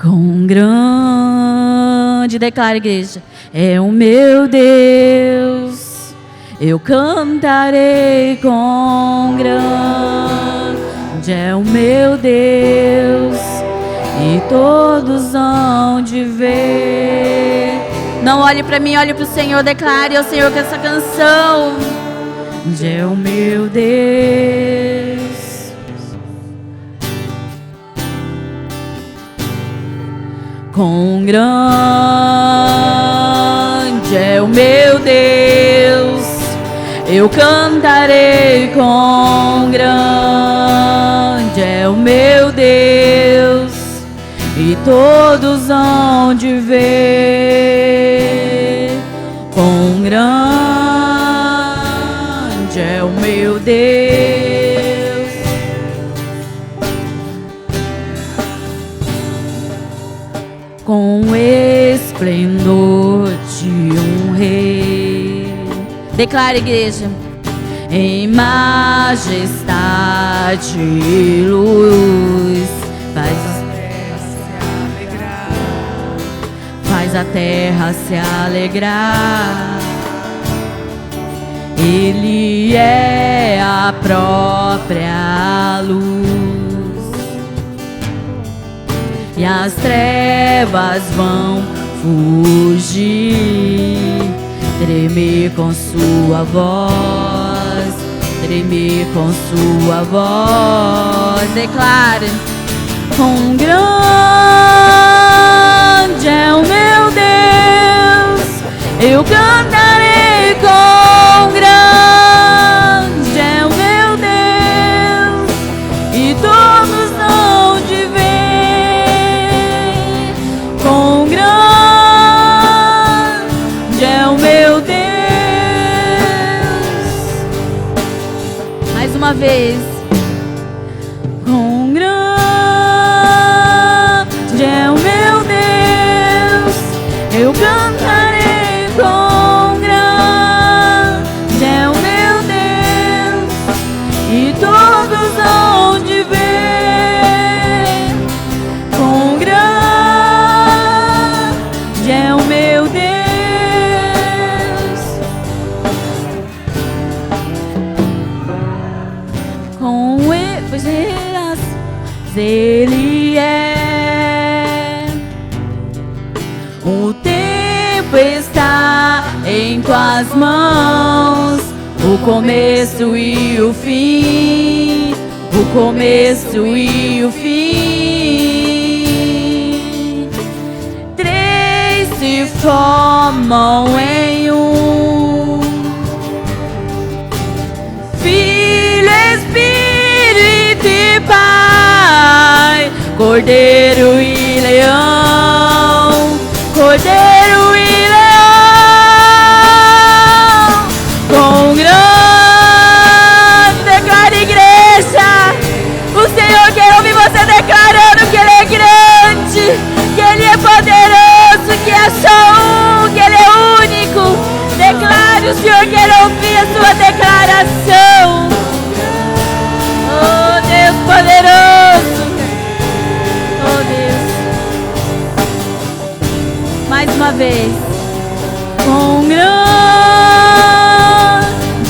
Quão grande, declara, igreja, é o meu Deus. Eu cantarei, quão grande é o meu Deus, e todos hão de ver. Não olhe para mim, olhe para o Senhor, declare ao Senhor com essa canção. É o meu Deus. Quão grande é o meu Deus, eu cantarei, quão grande é o meu Deus, e todos hão de ver. Quão grande é o meu Deus. Com o esplendor de um rei. Declara, igreja. Em majestade e luz, faz a terra se alegrar. Ele é a própria luz, e as trevas vão fugir. Tremer com sua voz, tremer com sua voz. Declare. Quão grande é o meu Deus, eu cantarei, quão grande é o meu Deus, e todos hão de ver. Quão grande é o meu Deus. Mais uma vez. Quão grande é o meu Deus, eu cantarei, quão grande é o meu Deus, e todos hão de ver. Quão grande é o meu Deus. Ele é. O tempo está em tuas mãos, o começo e o fim, o começo e o fim. Três se formam em um: Filho, Espírito e Pai, Cordeiro e Leão, Cordeiro e Leão. Quão grande, declara, igreja. O Senhor quer ouvir você declarando que Ele é grande, que Ele é poderoso, que é só um, que Ele é único. Declare, o Senhor quer ouvir a sua declaração. Oh, Deus poderoso. Oh, Deus. Mais uma vez. Quão grande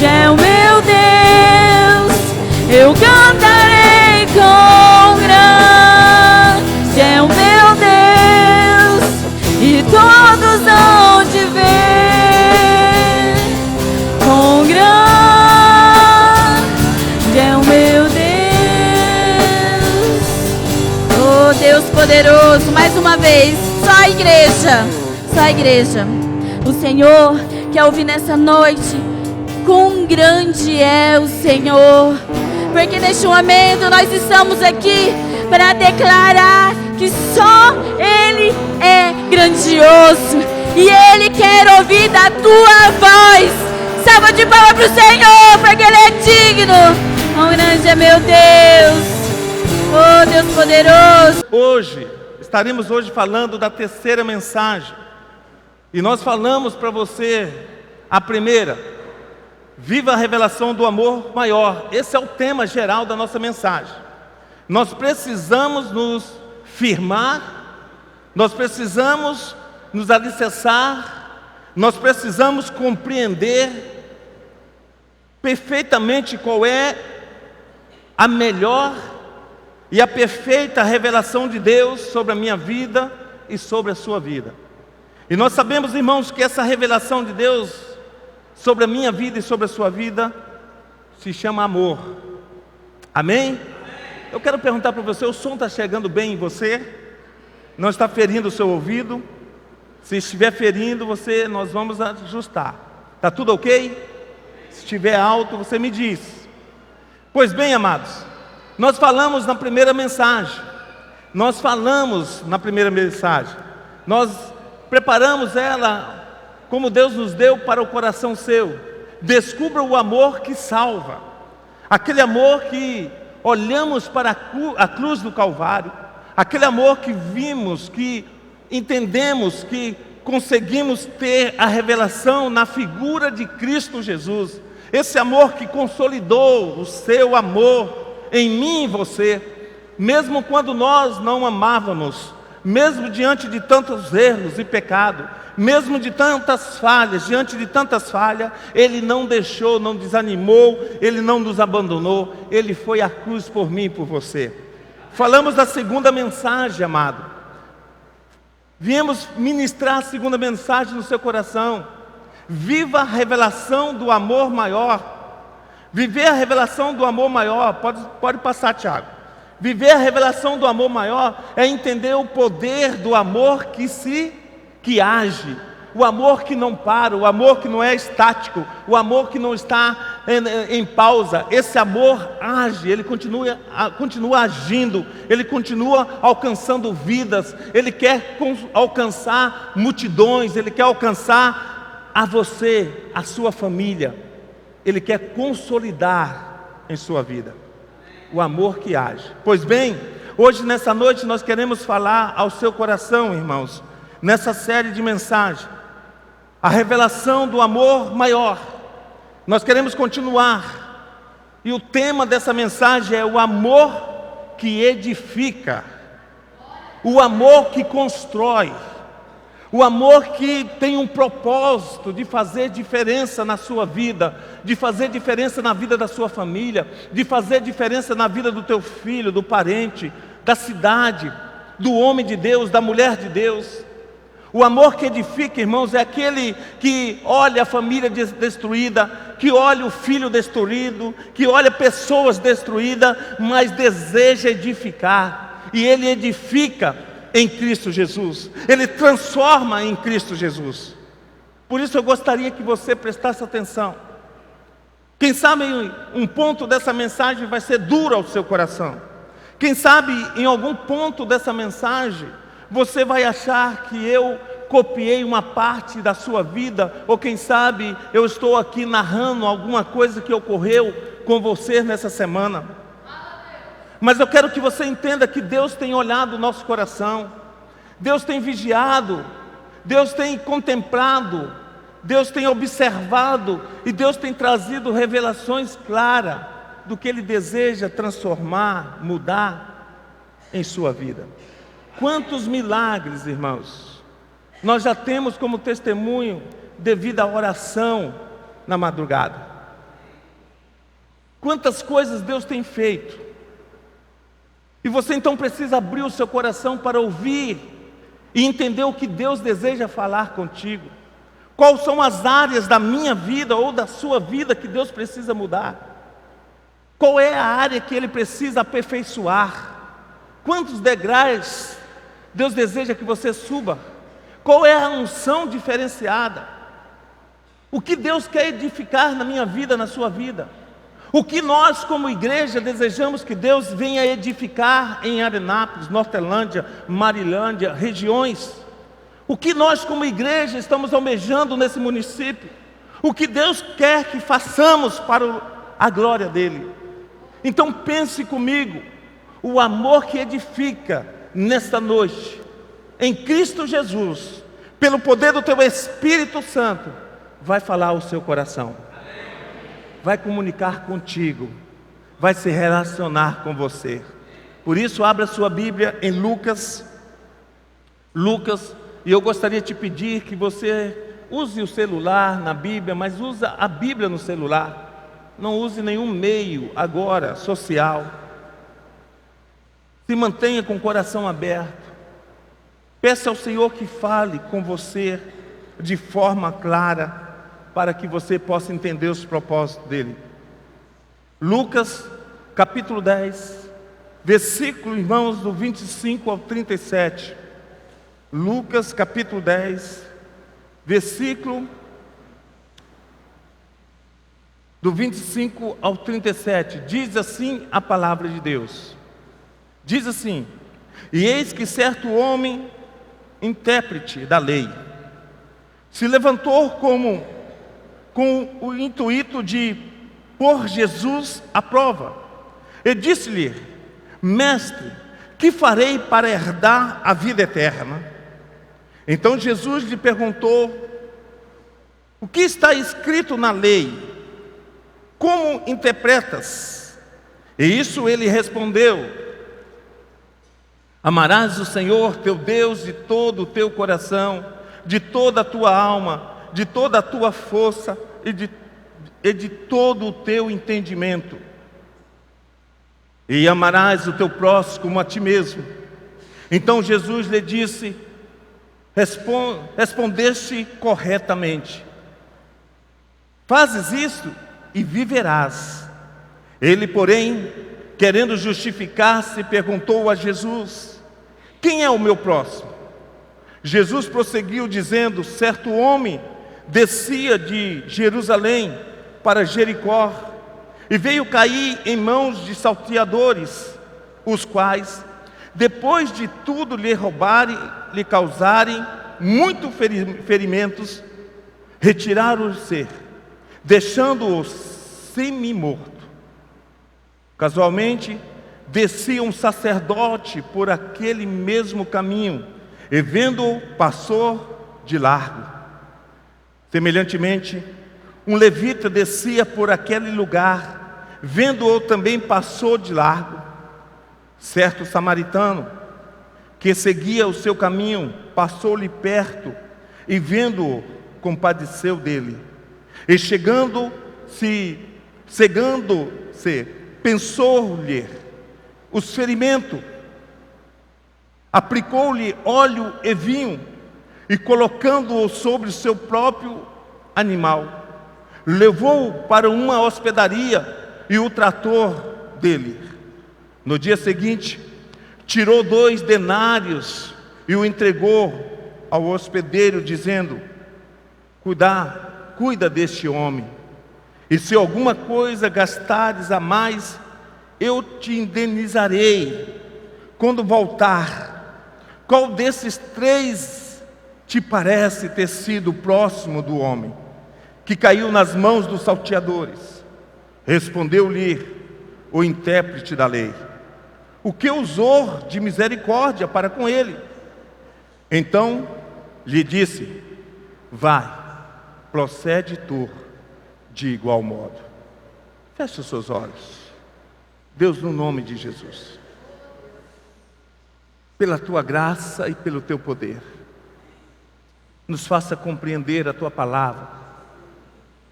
é o meu Deus, eu cantarei, quão grande é o meu Deus, e todos hão de ver. Quão grande é o meu Deus. Oh, Deus poderoso. Mais uma vez. Só a igreja. Só a igreja. O Senhor quer ouvir nessa noite quão grande é o Senhor, porque neste momento nós estamos aqui para declarar que só Ele é grandioso e Ele quer ouvir da tua voz. Salva de palmas para o Senhor, porque Ele é digno. Quão grande é meu Deus. Oh, Deus poderoso. Estaremos hoje falando da terceira mensagem. E nós falamos para você a primeira: viva a revelação do amor maior. Esse é o tema geral da nossa mensagem. Nós precisamos nos firmar Nós precisamos nos alicerçar, nós precisamos compreender perfeitamente qual é a melhor e a perfeita revelação de Deus sobre a minha vida e sobre a sua vida. E nós sabemos, irmãos, que essa revelação de Deus sobre a minha vida e sobre a sua vida se chama amor. Amém? Eu quero perguntar para você, o som está chegando bem em você? Não está ferindo o seu ouvido? Se estiver ferindo, nós vamos ajustar. Está tudo ok? Se estiver alto, você me diz. Pois bem, amados, nós falamos na primeira mensagem. Nós preparamos ela como Deus nos deu para o coração seu. Descubra o amor que salva. Aquele amor que olhamos para a cruz do Calvário. Aquele amor que vimos, que entendemos, que conseguimos ter a revelação na figura de Cristo Jesus. Esse amor que consolidou o seu amor em mim e você, mesmo quando nós não amávamos, mesmo diante de tantos erros e pecados, mesmo de tantas falhas, diante de tantas falhas, Ele não deixou, não desanimou, Ele não nos abandonou, Ele foi à cruz por mim e por você. Falamos da segunda mensagem, amado. Viemos ministrar a segunda mensagem no seu coração. Viva a revelação do amor maior. Viver a revelação do amor maior, pode passar, Tiago. Viver a revelação do amor maior é entender o poder do amor que age, o amor que não para, o amor que não é estático, o amor que não está em pausa. Esse amor age, ele continua agindo, ele continua alcançando vidas, ele quer alcançar multidões, ele quer alcançar a você, a sua família, ele quer consolidar em sua vida o amor que age. Pois bem, hoje nessa noite nós queremos falar ao seu coração, irmãos, nessa série de mensagens, a revelação do amor maior. Nós queremos continuar, e o tema dessa mensagem é o amor que edifica, o amor que constrói, o amor que tem um propósito de fazer diferença na sua vida, de fazer diferença na vida da sua família, de fazer diferença na vida do teu filho, do parente, da cidade, do homem de Deus, da mulher de Deus. O amor que edifica, irmãos, é aquele que olha a família destruída, que olha o filho destruído, que olha pessoas destruídas, mas deseja edificar. E ele edifica em Cristo Jesus, ele transforma em Cristo Jesus. Por isso eu gostaria que você prestasse atenção. Quem sabe um ponto dessa mensagem vai ser duro ao seu coração. Quem sabe em algum ponto dessa mensagem você vai achar que eu copiei uma parte da sua vida, ou quem sabe eu estou aqui narrando alguma coisa que ocorreu com você nessa semana. Mas eu quero que você entenda que Deus tem olhado o nosso coração, Deus tem vigiado, Deus tem contemplado, Deus tem observado, e Deus tem trazido revelações claras do que Ele deseja transformar, mudar em sua vida. Quantos milagres, irmãos, nós já temos como testemunho devido à oração na madrugada. Quantas coisas Deus tem feito. E você então precisa abrir o seu coração para ouvir e entender o que Deus deseja falar contigo. Quais são as áreas da minha vida ou da sua vida que Deus precisa mudar? Qual é a área que Ele precisa aperfeiçoar? Quantos degraus Deus deseja que você suba? Qual é a unção diferenciada? O que Deus quer edificar na minha vida, na sua vida? O que nós como igreja desejamos que Deus venha edificar em Arenápolis, Nortelândia, Marilândia, regiões? O que nós como igreja estamos almejando nesse município? O que Deus quer que façamos para a glória dEle? Então pense comigo, o amor que edifica nesta noite, em Cristo Jesus, pelo poder do teu Espírito Santo, vai falar ao seu coração, vai comunicar contigo, vai se relacionar com você. Por isso, abra sua Bíblia em Lucas Lucas, e eu gostaria de te pedir que você use o celular na Bíblia, mas usa a Bíblia no celular. Não use nenhum meio agora social. Se mantenha com o coração aberto. Peça ao Senhor que fale com você de forma clara, para que você possa entender os propósitos dele. Lucas, capítulo 10, versículo, irmãos, do 25 ao 37. Lucas, capítulo 10, versículo do 25 ao 37. Diz assim a palavra de Deus. Diz assim: e eis que certo homem, intérprete da lei, se levantou com o intuito de pôr Jesus à prova, e disse-lhe: mestre, que farei para herdar a vida eterna? Então Jesus lhe perguntou: o que está escrito na lei? Como interpretas? E isso ele respondeu: amarás o Senhor teu Deus de todo o teu coração, de toda a tua alma, de toda a tua força e de todo o teu entendimento. E amarás o teu próximo como a ti mesmo. Então Jesus lhe disse: respondeste corretamente. Fazes isso e viverás. Ele, porém, querendo justificar-se, perguntou a Jesus: quem é o meu próximo? Jesus prosseguiu dizendo: certo homem descia de Jerusalém para Jericó e veio cair em mãos de salteadores, os quais, depois de tudo lhe roubarem, lhe causarem muitos ferimentos, retiraram-se, deixando-o semi-morto. Casualmente, descia um sacerdote por aquele mesmo caminho, e vendo-o, passou de largo. Semelhantemente, um levita descia por aquele lugar, vendo-o também passou de largo. Certo samaritano, que seguia o seu caminho, passou-lhe perto, e vendo-o, compadeceu dele. E chegando-se, pensou-lhe os ferimentos, aplicou-lhe óleo e vinho, e colocando-o sobre o seu próprio animal, levou-o para uma hospedaria e o tratou dele. No dia seguinte, tirou 2 denários e o entregou ao hospedeiro, dizendo: cuida deste homem, e se alguma coisa gastares a mais, eu te indenizarei quando voltar. Qual desses 3 te parece ter sido próximo do homem que caiu nas mãos dos salteadores? Respondeu-lhe o intérprete da lei: o que usou de misericórdia para com ele? Então lhe disse: vai, procede tu de igual modo. Feche os seus olhos. Deus, no nome de Jesus, pela tua graça e pelo teu poder, nos faça compreender a tua palavra,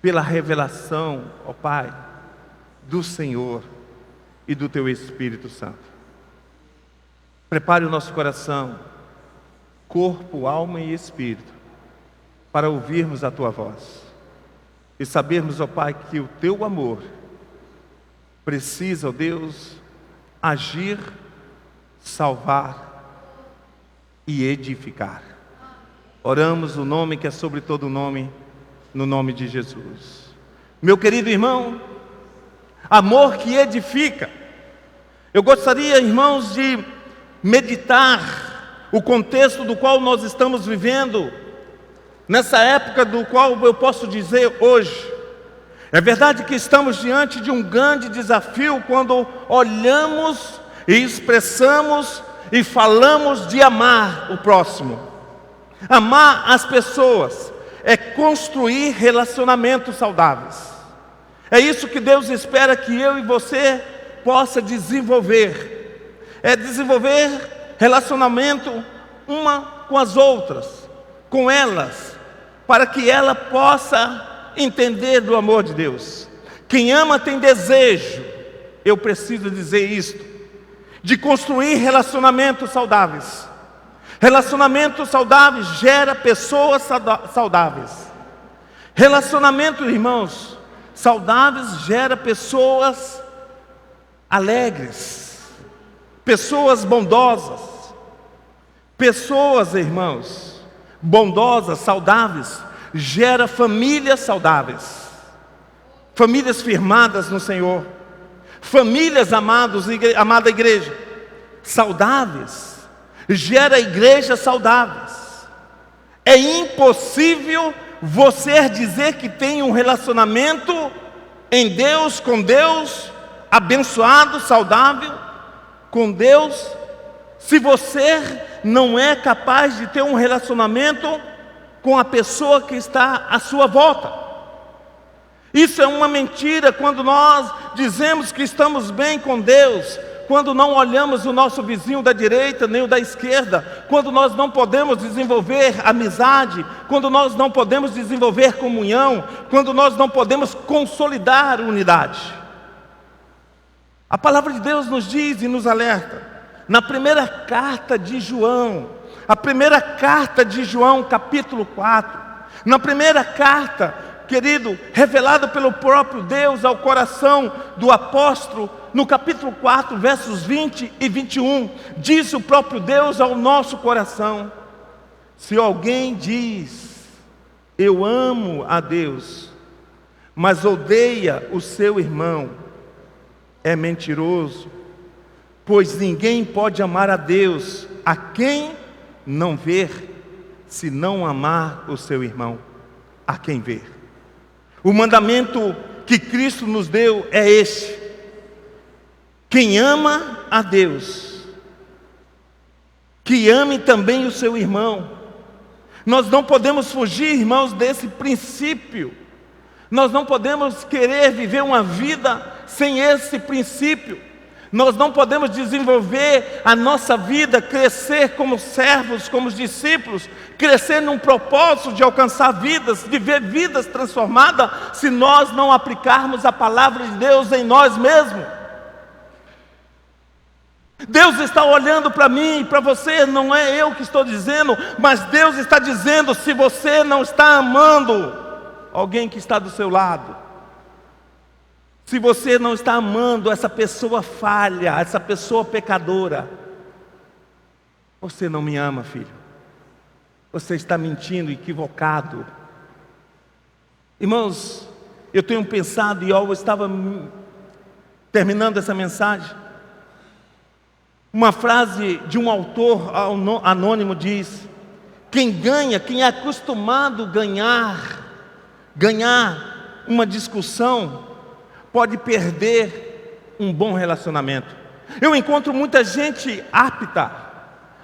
pela revelação, ó Pai, do Senhor e do teu Espírito Santo. Prepare o nosso coração, corpo, alma e espírito, para ouvirmos a tua voz e sabermos, ó Pai, que o teu amor precisa, ó Deus, agir, salvar e edificar. Oramos o nome que é sobre todo nome, no nome de Jesus. Meu querido irmão, amor que edifica. Eu gostaria, irmãos, de meditar o contexto do qual nós estamos vivendo, nessa época do qual eu posso dizer hoje. É verdade que estamos diante de um grande desafio quando olhamos e expressamos e falamos de amar o próximo. Amar as pessoas é construir relacionamentos saudáveis. É isso que Deus espera que eu e você possa desenvolver. É desenvolver relacionamento uma com as outras, com elas, para que ela possa entender do amor de Deus. Quem ama tem desejo, eu preciso dizer isto, de construir relacionamentos saudáveis. Relacionamentos saudáveis gera pessoas saudáveis. Relacionamentos, irmãos, saudáveis gera pessoas alegres, pessoas bondosas. Pessoas, irmãos, bondosas, saudáveis, gera famílias saudáveis. Famílias firmadas no Senhor. Famílias, amada igreja, saudáveis, gera igrejas saudáveis. É impossível você dizer que tem um relacionamento em Deus, com Deus, abençoado, saudável, com Deus, se você não é capaz de ter um relacionamento com a pessoa que está à sua volta. Isso é uma mentira quando nós dizemos que estamos bem com Deus, quando não olhamos o nosso vizinho da direita nem o da esquerda, quando nós não podemos desenvolver amizade, quando nós não podemos desenvolver comunhão, quando nós não podemos consolidar unidade. A palavra de Deus nos diz e nos alerta, na primeira carta de João, a primeira carta de João, capítulo 4, na primeira carta, querido, revelado pelo próprio Deus ao coração do apóstolo, no capítulo 4, versos 20 e 21, diz o próprio Deus ao nosso coração: se alguém diz, eu amo a Deus, mas odeia o seu irmão, é mentiroso, pois ninguém pode amar a Deus a quem não ver, se não amar o seu irmão a quem ver. O mandamento que Cristo nos deu é este: quem ama a Deus, que ame também o seu irmão. Nós não podemos fugir, irmãos, desse princípio. Nós não podemos querer viver uma vida sem esse princípio. Nós não podemos desenvolver a nossa vida, crescer como servos, como discípulos, crescer num propósito de alcançar vidas, de ver vidas transformadas, se nós não aplicarmos a palavra de Deus em nós mesmos. Deus está olhando para mim e para você, não é eu que estou dizendo, mas Deus está dizendo: se você não está amando alguém que está do seu lado, se você não está amando essa pessoa falha, essa pessoa pecadora, você não me ama, filho. Você está mentindo, equivocado. Irmãos, eu tenho pensado, e eu estava terminando essa mensagem, uma frase de um autor anônimo diz: quem ganha, quem é acostumado a ganhar uma discussão, pode perder um bom relacionamento. Eu encontro muita gente apta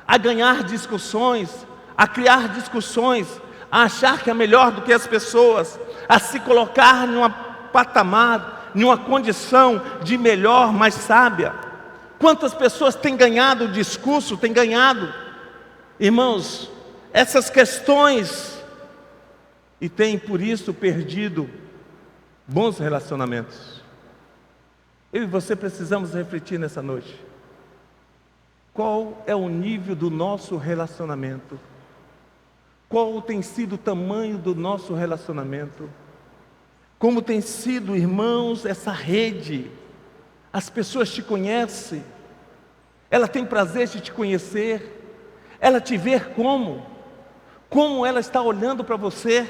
a ganhar discussões, a criar discussões, a achar que é melhor do que as pessoas, a se colocar num patamar, numa condição de melhor, mais sábia. Quantas pessoas têm ganhado o discurso, têm ganhado, irmãos, essas questões, e têm por isso perdido bons relacionamentos. Eu e você precisamos refletir nessa noite. Qual é o nível do nosso relacionamento? Qual tem sido o tamanho do nosso relacionamento? Como tem sido, irmãos, essa rede? As pessoas te conhecem, ela tem prazer de te conhecer, ela te vê como ela está olhando para você,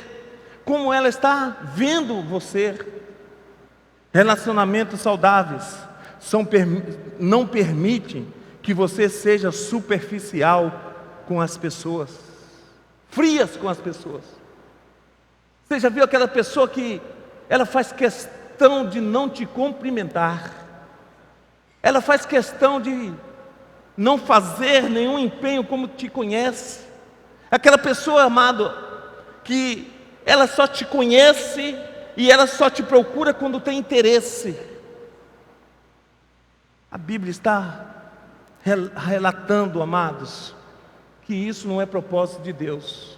como ela está vendo você. Relacionamentos saudáveis não permitem que você seja superficial com as pessoas, frias com as pessoas. Você já viu aquela pessoa que ela faz questão de não te cumprimentar, ela faz questão de não fazer nenhum empenho como te conhece? Aquela pessoa, amado, que ela só te conhece e ela só te procura quando tem interesse. A Bíblia está relatando, amados, que isso não é propósito de Deus.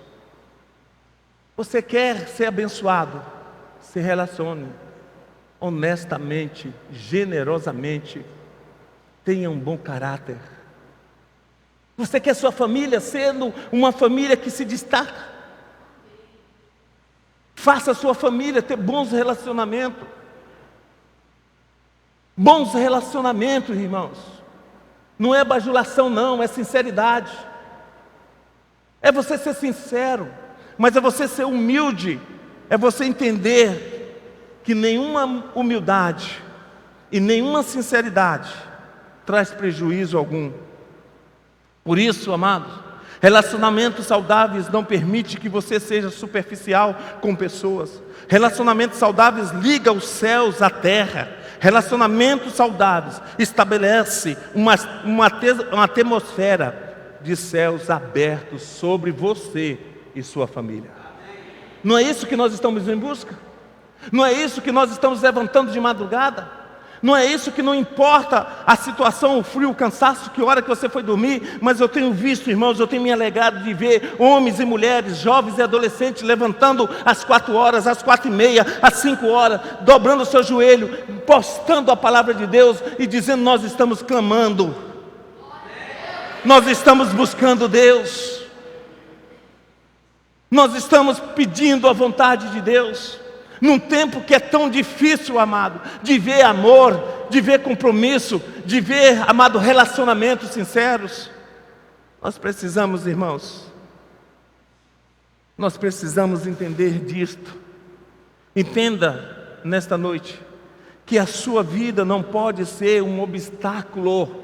Você quer ser abençoado? Se relacione honestamente, generosamente, tenha um bom caráter. Você quer sua família sendo uma família que se destaca? Faça a sua família ter bons relacionamentos. Bons relacionamentos, irmãos. Não é bajulação não, é sinceridade. É você ser sincero, mas é você ser humilde. É você entender que nenhuma humildade e nenhuma sinceridade traz prejuízo algum. Por isso, amados, relacionamentos saudáveis não permitem que você seja superficial com pessoas. Relacionamentos saudáveis ligam os céus à terra. Relacionamentos saudáveis estabelece uma atmosfera de céus abertos sobre você e sua família. Não é isso que nós estamos em busca? Não é isso que nós estamos levantando de madrugada? Não é isso que não importa a situação, o frio, o cansaço, que hora que você foi dormir, mas eu tenho visto, irmãos, eu tenho me alegrado de ver homens e mulheres, jovens e adolescentes levantando às 4 horas, às 4h30, às 5 horas, dobrando o seu joelho, postando a palavra de Deus e dizendo: nós estamos clamando, nós estamos buscando Deus, nós estamos pedindo a vontade de Deus. Num tempo que é tão difícil, amado, de ver amor, de ver compromisso, de ver, amado, relacionamentos sinceros, nós precisamos, irmãos, nós precisamos entender disto. Entenda nesta noite que a sua vida não pode ser um obstáculo.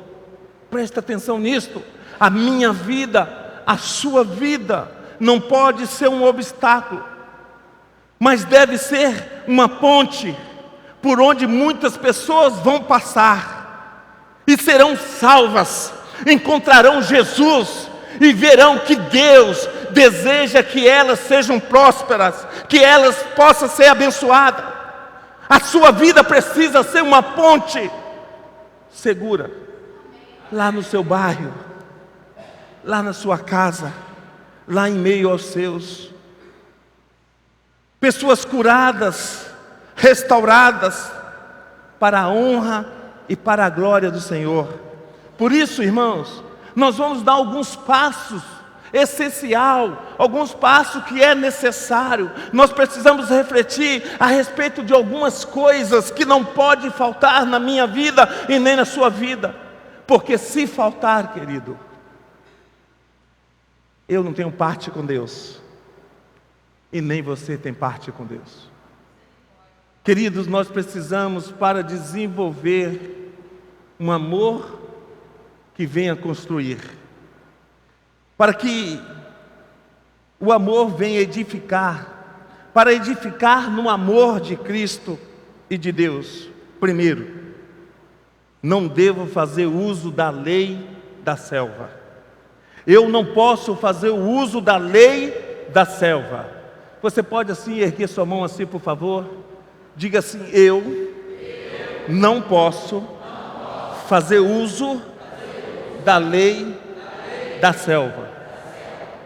Presta atenção nisto. A minha vida, a sua vida não pode ser um obstáculo, mas deve ser uma ponte por onde muitas pessoas vão passar e serão salvas, encontrarão Jesus e verão que Deus deseja que elas sejam prósperas, que elas possam ser abençoadas. A sua vida precisa ser uma ponte segura, lá no seu bairro, lá na sua casa, lá em meio aos seus. Pessoas curadas, restauradas, para a honra e para a glória do Senhor. Por isso, irmãos, nós vamos dar alguns passos essenciais, alguns passos que é necessário. Nós precisamos refletir a respeito de algumas coisas que não pode faltar na minha vida e nem na sua vida. Porque se faltar, querido, eu não tenho parte com Deus. E nem você tem parte com Deus. Queridos, nós precisamos, para desenvolver um amor que venha construir, para que o amor venha edificar, para edificar no amor de Cristo e de Deus. Primeiro, não devo fazer uso da lei da selva. Eu não posso fazer o uso da lei da selva. Você pode assim erguer sua mão assim, por favor? Diga assim: eu não posso fazer uso da lei da selva.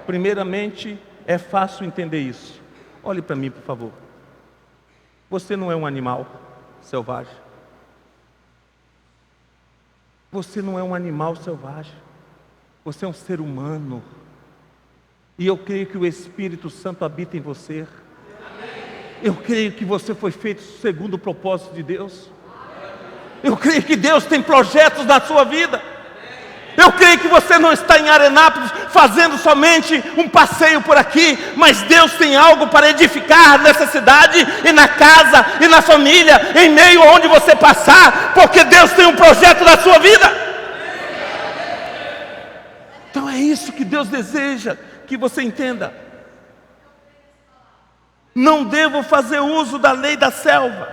Primeiramente, é fácil entender isso. Olhe para mim, por favor. Você não é um animal selvagem. Você não é um animal selvagem. Você é um ser humano. E eu creio que o Espírito Santo habita em você. Eu creio que você foi feito segundo o propósito de Deus. Eu creio que Deus tem projetos na sua vida. Eu creio que você não está em Arenápolis fazendo somente um passeio por aqui, mas Deus tem algo para edificar nessa cidade e na casa e na família, em meio aonde você passar, porque Deus tem um projeto na sua vida. Então é isso que Deus deseja que você entenda. Não devo fazer uso da lei da selva.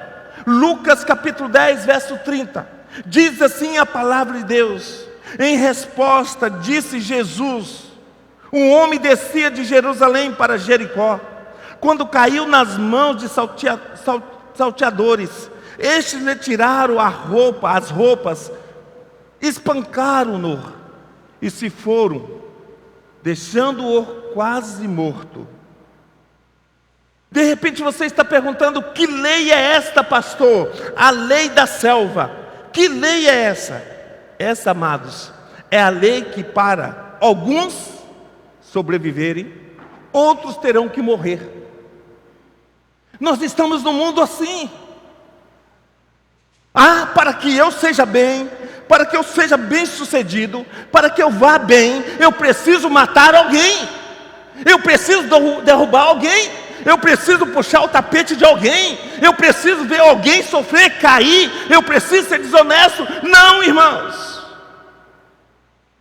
Lucas capítulo 10, verso 30. Diz assim a palavra de Deus: em resposta, disse Jesus: um homem descia de Jerusalém para Jericó, quando caiu nas mãos de salteadores. Estes lhe tiraram as roupas, espancaram-no e se foram, deixando-o quase morto. De repente você está perguntando: que lei é esta, pastor? A lei da selva. Que lei é essa? Essa, amados, é a lei que para alguns sobreviverem, outros terão que morrer. Nós estamos num mundo assim. Para que eu seja bem, para que eu seja bem sucedido, para que eu vá bem, eu preciso matar alguém, eu preciso derrubar alguém, eu preciso puxar o tapete de alguém, eu preciso ver alguém sofrer, cair, eu preciso ser desonesto. Não, irmãos,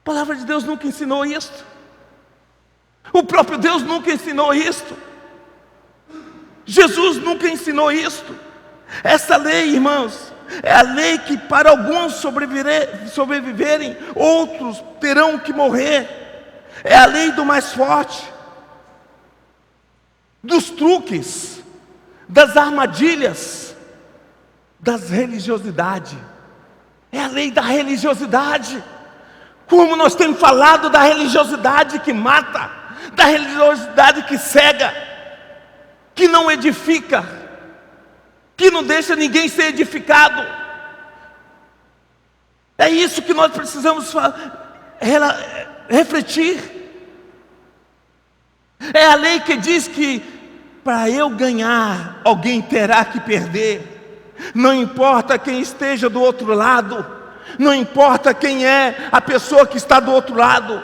a palavra de Deus nunca ensinou isto, o próprio Deus nunca ensinou isto, Jesus nunca ensinou isto. Essa lei, irmãos, é a lei que para alguns sobreviverem, outros terão que morrer. É a lei do mais forte, dos truques, das armadilhas, das religiosidades. É a lei da religiosidade. Como nós temos falado da religiosidade que mata, da religiosidade que cega, que não edifica, que não deixa ninguém ser edificado. É isso que nós precisamos refletir. É a lei que diz que para eu ganhar, alguém terá que perder. Não importa quem esteja do outro lado, não importa quem é a pessoa que está do outro lado,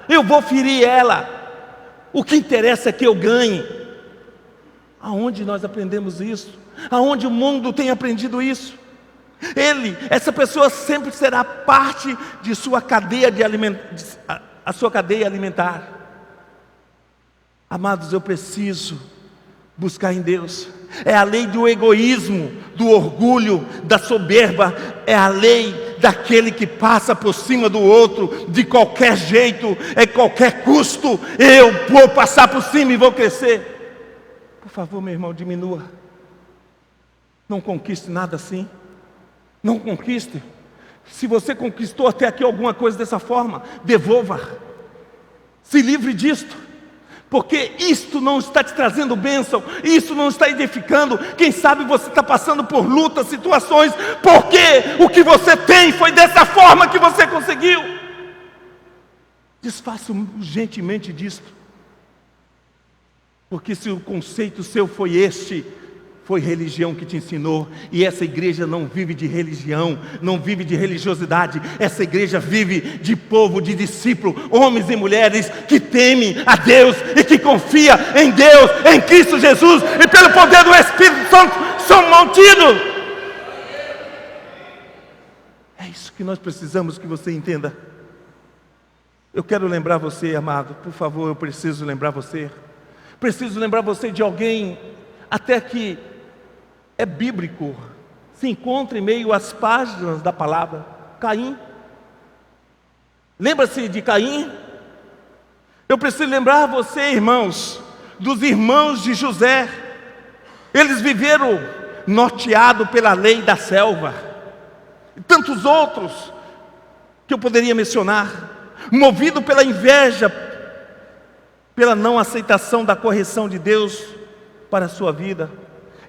eu vou ferir ela. O que interessa é que eu ganhe. Aonde nós aprendemos isso? Aonde o mundo tem aprendido isso? Essa pessoa sempre será parte de sua cadeia a sua cadeia alimentar. Amados, eu preciso buscar em Deus. É a lei do egoísmo, do orgulho, da soberba. É a lei daquele que passa por cima do outro de qualquer jeito, a qualquer custo. Eu vou passar por cima e vou crescer. Por favor, meu irmão, diminua. Não conquiste nada assim. Não conquiste. Se você conquistou até aqui alguma coisa dessa forma, devolva. Se livre disto. Porque isto não está te trazendo bênção, isso não está edificando. Quem sabe você está passando por lutas, situações, porque o que você tem foi dessa forma que você conseguiu. Desfaça urgentemente disto. Porque se o conceito seu foi este, foi religião que te ensinou. E essa igreja não vive de religião, não vive de religiosidade. Essa igreja vive de povo, de discípulo, homens e mulheres que temem a Deus e que confia em Deus, em Cristo Jesus, e pelo poder do Espírito Santo são mantidos. É isso que nós precisamos que você entenda. Eu quero lembrar você, amado, por favor, eu preciso lembrar você. Preciso lembrar você de alguém até que é bíblico, se encontra em meio às páginas da palavra. Caim. Lembra-se de Caim? Eu preciso lembrar você, irmãos, dos irmãos de José. Eles viveram norteados pela lei da selva. E tantos outros que eu poderia mencionar, movido pela inveja, pela não aceitação da correção de Deus para a sua vida,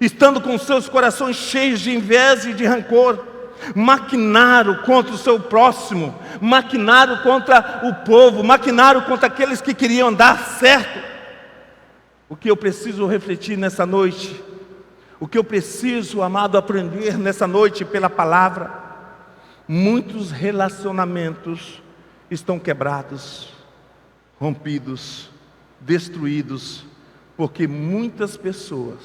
estando com seus corações cheios de inveja e de rancor, maquinaram contra o seu próximo, maquinaram contra o povo, maquinaram contra aqueles que queriam andar certo. O que eu preciso refletir nessa noite, o que eu preciso, amado, aprender nessa noite pela palavra, muitos relacionamentos estão quebrados, rompidos, destruídos, porque muitas pessoas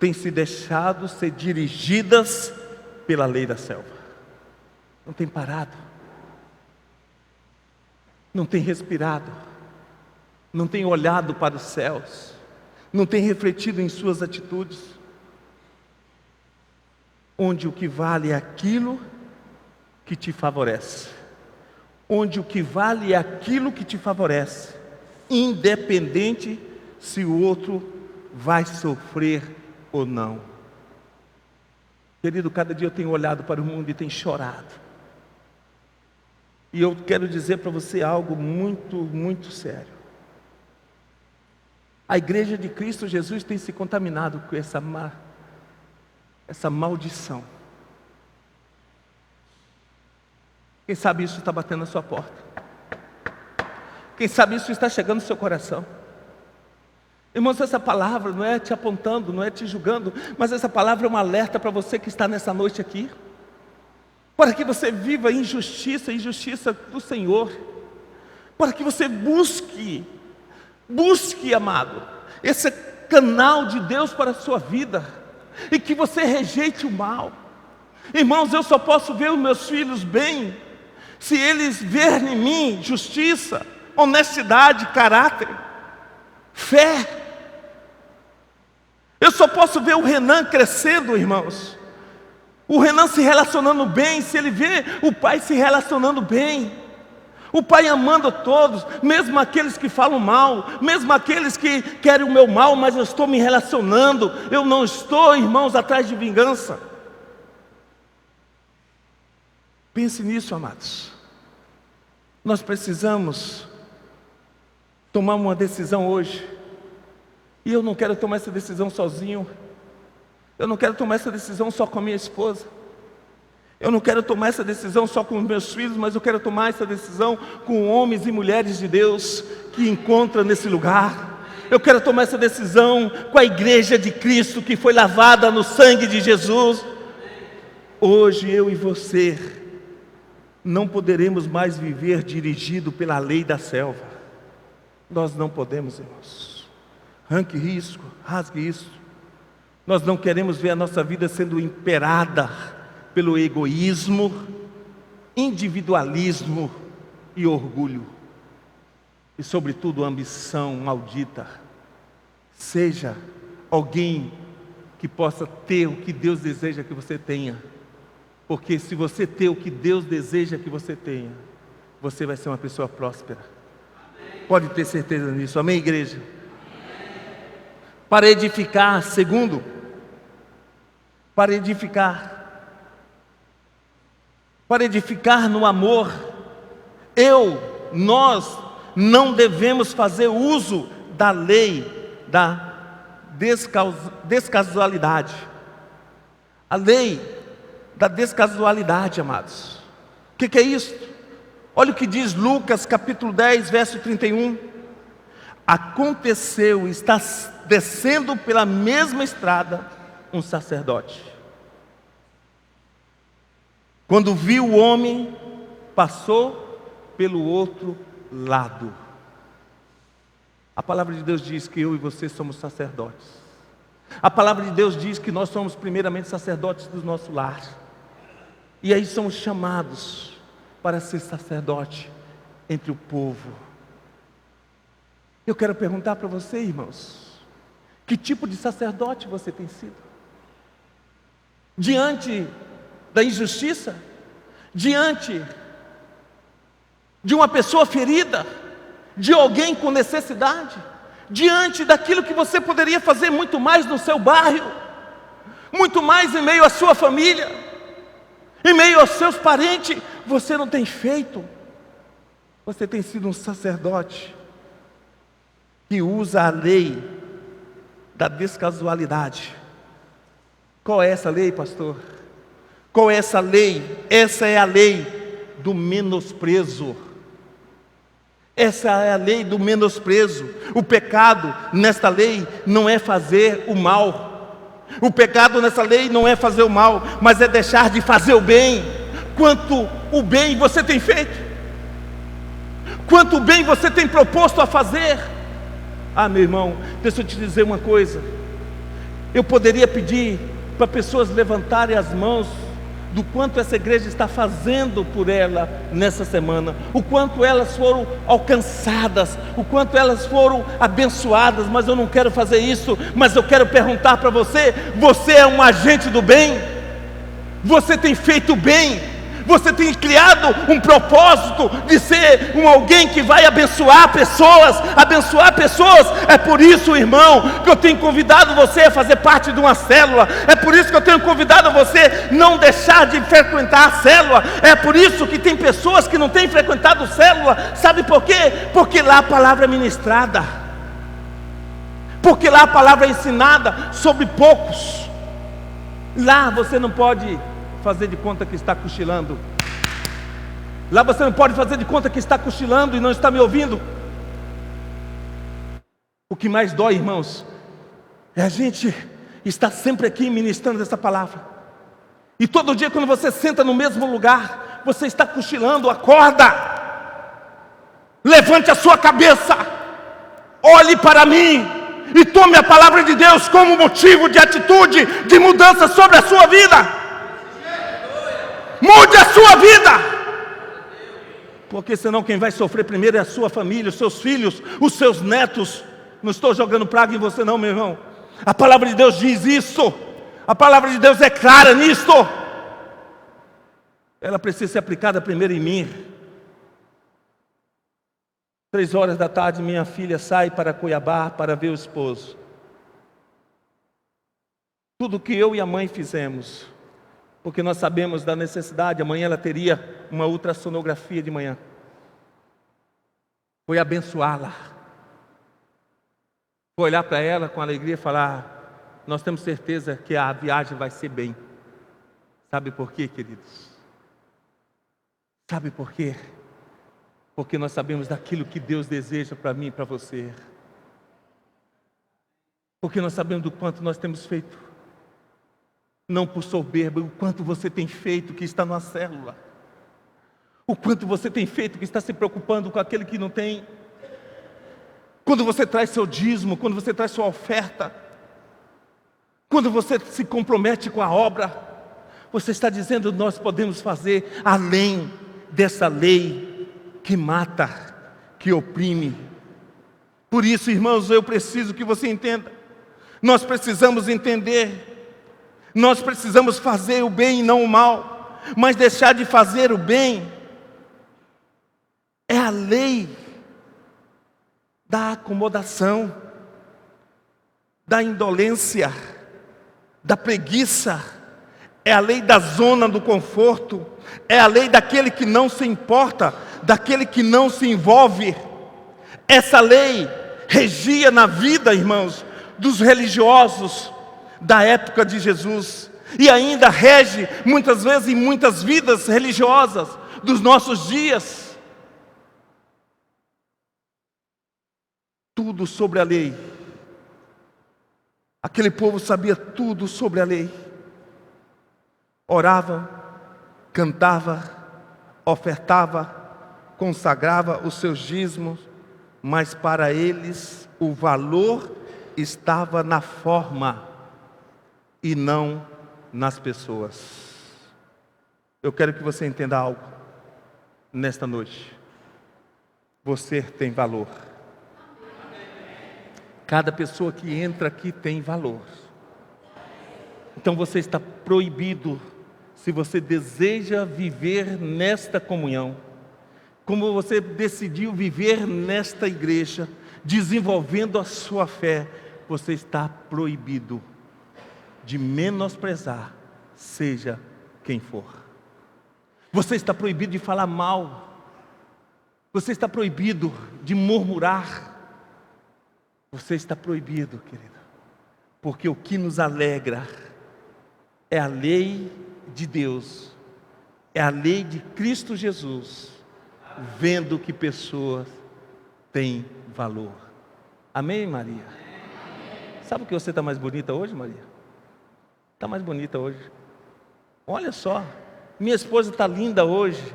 têm se deixado ser dirigidas pela lei da selva. Não tem parado, não tem respirado, não tem olhado para os céus, não tem refletido em suas atitudes, onde o que vale é aquilo que te favorece, onde o que vale é aquilo que te favorece, independente se o outro vai sofrer ou não. Querido, cada dia eu tenho olhado para o mundo e tenho chorado. E eu quero dizer para você algo muito, muito sério. A igreja de Cristo Jesus tem se contaminado com essa maldição. Quem sabe isso está batendo na sua porta. Quem sabe isso está chegando no seu coração. Irmãos, essa palavra não é te apontando, não é te julgando, mas essa palavra é um alerta para você que está nessa noite aqui, para que você viva injustiça do Senhor, para que você busque, amado, esse canal de Deus para a sua vida, e que você rejeite o mal. Irmãos, eu só posso ver os meus filhos bem, se eles verem em mim justiça, honestidade, caráter, fé. Eu só posso ver o Renan crescendo, irmãos, o Renan se relacionando bem, se ele vê o pai se relacionando bem, o pai amando a todos, mesmo aqueles que falam mal, mesmo aqueles que querem o meu mal, mas eu estou me relacionando, eu não estou, irmãos, atrás de vingança. Pense nisso, amados. Nós precisamos tomar uma decisão hoje. E eu não quero tomar essa decisão sozinho. Eu não quero tomar essa decisão só com a minha esposa. Eu não quero tomar essa decisão só com os meus filhos, mas eu quero tomar essa decisão com homens e mulheres de Deus que encontram nesse lugar. Eu quero tomar essa decisão com a igreja de Cristo que foi lavada no sangue de Jesus. Hoje eu e você não poderemos mais viver dirigido pela lei da selva. Nós não podemos, irmãos. Arranque risco, rasgue isso. Nós não queremos ver a nossa vida sendo imperada pelo egoísmo, individualismo e orgulho. E sobretudo ambição maldita. Seja alguém que possa ter o que Deus deseja que você tenha. Porque se você ter o que Deus deseja que você tenha, você vai ser uma pessoa próspera. Pode ter certeza nisso, amém, igreja? Para edificar, segundo, para edificar no amor, nós não devemos fazer uso da lei da descasualidade. A lei da descasualidade, amados. O que é isso? Olha o que diz Lucas capítulo 10, verso 31. Aconteceu, está descendo pela mesma estrada um sacerdote. Quando viu o homem, passou pelo outro lado. A palavra de Deus diz que eu e você somos sacerdotes. A palavra de Deus diz que nós somos primeiramente sacerdotes do nosso lar. E aí somos chamados para ser sacerdote entre o povo. Eu quero perguntar para você, irmãos, que tipo de sacerdote você tem sido? Diante da injustiça, diante de uma pessoa ferida, de alguém com necessidade, diante daquilo que você poderia fazer muito mais no seu bairro, muito mais em meio à sua família, em meio aos seus parentes, você não tem feito. Você tem sido um sacerdote que usa a lei da descasualidade. Qual é essa lei, pastor? Qual é essa lei? Essa é a lei do menosprezo. Essa é a lei do menosprezo. O pecado nesta lei não é fazer o mal. O pecado nessa lei não é fazer o mal, mas é deixar de fazer o bem. Quanto o bem você tem feito? Quanto bem você tem proposto a fazer? Ah, meu irmão, deixa eu te dizer uma coisa. Eu poderia pedir para pessoas levantarem as mãos do quanto essa igreja está fazendo por ela nessa semana, o quanto elas foram alcançadas, o quanto elas foram abençoadas, mas eu não quero fazer isso. Mas eu quero perguntar para você: você é um agente do bem? Você tem feito bem? Você tem criado um propósito de ser alguém que vai abençoar pessoas. É por isso, irmão, que eu tenho convidado você a fazer parte de uma célula. É por isso que eu tenho convidado você não deixar de frequentar a célula. É por isso que tem pessoas que não têm frequentado célula. Sabe por quê? Porque lá a palavra é ministrada. Porque lá a palavra é ensinada sobre poucos. Lá você não pode fazer de conta que está cochilando. Lá você não pode fazer de conta que está cochilando e não está me ouvindo. O que mais dói, irmãos, é a gente estar sempre aqui ministrando essa palavra. E todo dia quando você senta no mesmo lugar, você está cochilando. Acorda, levante a sua cabeça, olhe para mim e tome a palavra de Deus como motivo de atitude, de mudança sobre a sua vida. Mude a sua vida, porque senão quem vai sofrer primeiro é a sua família, os seus filhos, os seus netos. Não estou jogando praga em você não, meu irmão. A palavra de Deus diz isso. A palavra de Deus é clara nisto. Ela precisa ser aplicada primeiro em mim. 3 horas da tarde, minha filha sai para Cuiabá para ver o esposo. Tudo que eu e a mãe fizemos, porque nós sabemos da necessidade. Amanhã ela teria uma ultrassonografia de manhã. Foi abençoá-la. Foi olhar para ela com alegria e falar: nós temos certeza que a viagem vai ser bem. Sabe por quê, queridos? Sabe por quê? Porque nós sabemos daquilo que Deus deseja para mim e para você. Porque nós sabemos do quanto nós temos feito. Não por soberba, o quanto você tem feito que está numa célula. O quanto você tem feito que está se preocupando com aquele que não tem. Quando você traz seu dízimo, quando você traz sua oferta, quando você se compromete com a obra, você está dizendo: nós podemos fazer além dessa lei que mata, que oprime. Por isso, irmãos, eu preciso que você entenda. Nós precisamos entender. Nós precisamos fazer o bem e não o mal. Mas deixar de fazer o bem é a lei da acomodação, da indolência, da preguiça. É a lei da zona do conforto. É a lei daquele que não se importa, daquele que não se envolve. Essa lei regia na vida, irmãos, dos religiosos da época de Jesus, e ainda rege muitas vezes em muitas vidas religiosas dos nossos dias. Tudo sobre a lei. Aquele povo sabia tudo sobre a lei. Orava, cantava, ofertava, consagrava os seus dízimos, mas para eles o valor estava na forma e não nas pessoas. Eu quero que você entenda algo nesta noite. Você tem valor. Cada pessoa que entra aqui tem valor. Então você está proibido, se você deseja viver nesta comunhão, como você decidiu viver nesta igreja, desenvolvendo a sua fé, você está proibido de menosprezar, seja quem for. Você está proibido de falar mal. Você está proibido de murmurar. Você está proibido, querido, porque o que nos alegra é a lei de Deus, é a lei de Cristo Jesus, vendo que pessoas têm valor. Amém, Maria? Sabe que você está mais bonita hoje, Maria? Está mais bonita hoje. Olha só, minha esposa está linda hoje.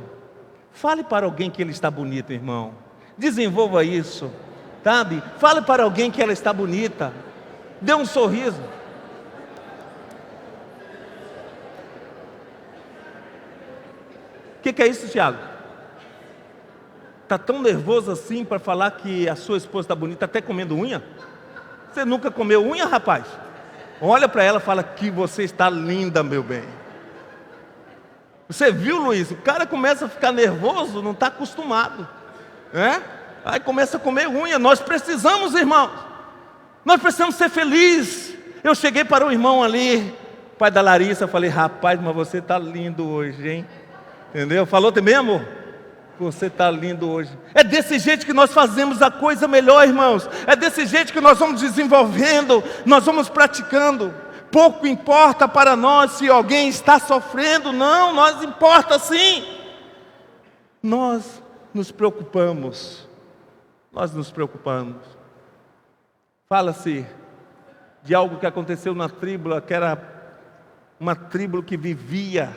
Fale para alguém que ele está bonito, irmão. Desenvolva isso, sabe? Fale para alguém que ela está bonita. Dê um sorriso. O que é isso, Tiago? Está tão nervoso assim para falar que a sua esposa está bonita, até comendo unha? Você nunca comeu unha, rapaz? Olha para ela e fala que você está linda, meu bem. Você viu, Luiz? O cara começa a ficar nervoso, não está acostumado, né? Aí começa a comer unha. Nós precisamos, irmãos, nós precisamos ser felizes. Eu cheguei para um irmão ali, pai da Larissa, falei: rapaz, mas você está lindo hoje, hein? Entendeu? Falou também, amor? Você está lindo hoje. É desse jeito que nós fazemos a coisa melhor, irmãos. É desse jeito que nós vamos desenvolvendo, nós vamos praticando. Pouco importa para nós se alguém está sofrendo, não, nós importa sim. Nós nos preocupamos. Nós nos preocupamos. Fala-se de algo que aconteceu na tribo, que era uma tribo que vivia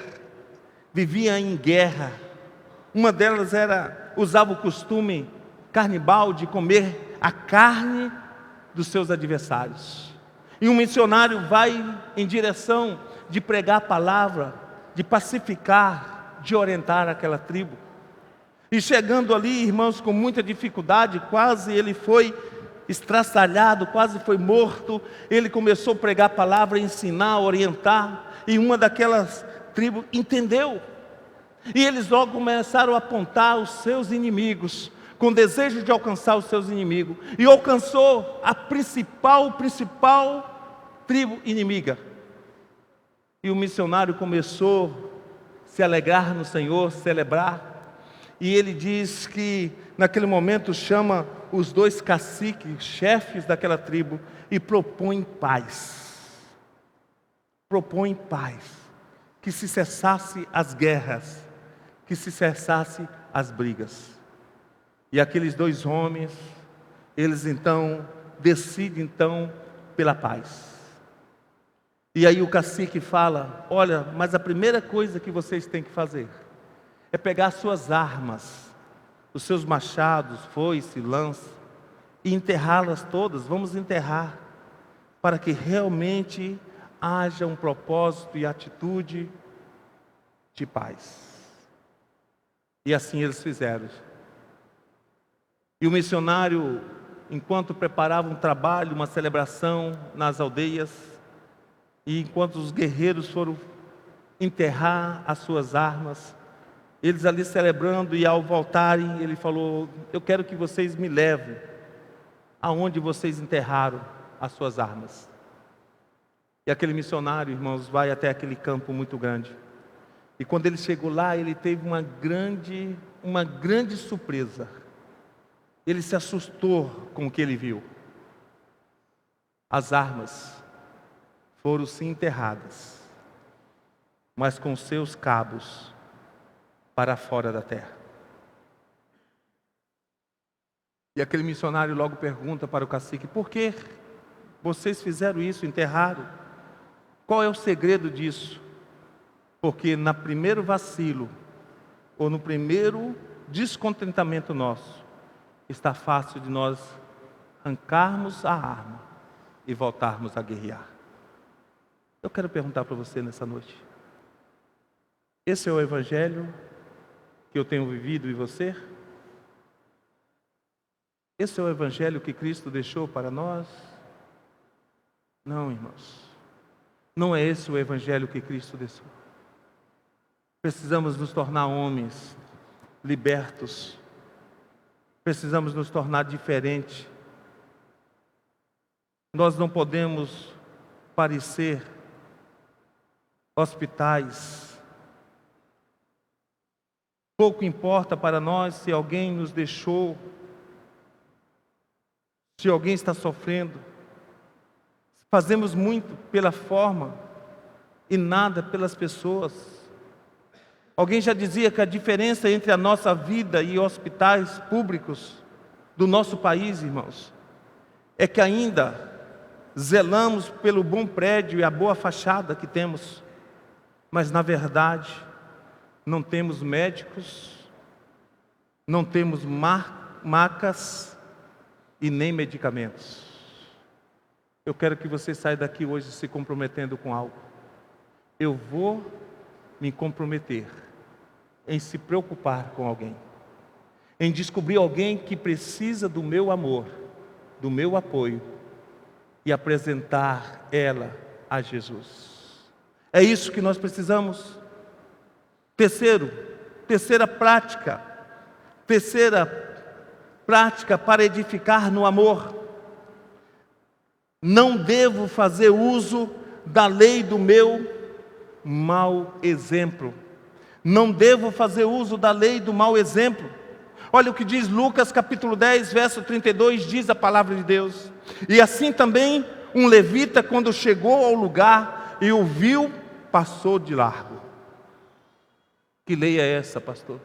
em guerra. Uma delas usava o costume carnibal de comer a carne dos seus adversários. E um missionário vai em direção de pregar a palavra, de pacificar, de orientar aquela tribo. E chegando ali, irmãos, com muita dificuldade, quase ele foi estraçalhado, quase foi morto. Ele começou a pregar a palavra, ensinar, orientar, e uma daquelas tribos entendeu. E eles logo começaram a apontar os seus inimigos, com desejo de alcançar os seus inimigos. E alcançou a principal tribo inimiga. E o missionário começou a se alegrar no Senhor, celebrar. E ele diz que naquele momento chama os 2 caciques, chefes daquela tribo, e propõe paz. Propõe paz. Que se cessasse as guerras, que se cessasse as brigas. E aqueles 2 homens, eles então decidem pela paz. E aí o cacique fala: olha, mas a primeira coisa que vocês têm que fazer é pegar suas armas, os seus machados, foice, lança, e enterrá-las todas. Vamos enterrar, para que realmente haja um propósito e atitude de paz. E assim eles fizeram. E o missionário, enquanto preparava um trabalho, uma celebração nas aldeias, e enquanto os guerreiros foram enterrar as suas armas, eles ali celebrando, e ao voltarem, ele falou: eu quero que vocês me levem aonde vocês enterraram as suas armas. E aquele missionário, irmãos, vai até aquele campo muito grande. E quando ele chegou lá, ele teve uma grande surpresa. Ele se assustou com o que ele viu. As armas foram sim enterradas, mas com seus cabos para fora da terra. E aquele missionário logo pergunta para o cacique: por que vocês fizeram isso, enterraram? Qual é o segredo disso? Porque no primeiro vacilo, ou no primeiro descontentamento nosso, está fácil de nós arrancarmos a arma e voltarmos a guerrear. Eu quero perguntar para você nessa noite: esse é o evangelho que eu tenho vivido e você? Esse é o evangelho que Cristo deixou para nós? Não, irmãos. Não é esse o evangelho que Cristo deixou. Precisamos nos tornar homens libertos. Precisamos nos tornar diferentes. Nós não podemos parecer hospitais. Pouco importa para nós se alguém nos deixou, se alguém está sofrendo. Fazemos muito pela forma e nada pelas pessoas. Alguém já dizia que a diferença entre a nossa vida e hospitais públicos do nosso país, irmãos, é que ainda zelamos pelo bom prédio e a boa fachada que temos, mas na verdade não temos médicos, não temos macas e nem medicamentos. Eu quero que você saia daqui hoje se comprometendo com algo. Eu vou me comprometer em se preocupar com alguém, em descobrir alguém que precisa do meu amor, do meu apoio, e apresentar ela a Jesus. É isso que nós precisamos. Terceira prática para edificar no amor. Não devo fazer uso da lei do meu mau exemplo. Não devo fazer uso da lei do mau exemplo. Olha o que diz Lucas capítulo 10, verso 32, diz a palavra de Deus. E assim também um levita, quando chegou ao lugar e o viu, passou de largo. Que lei é essa, pastor?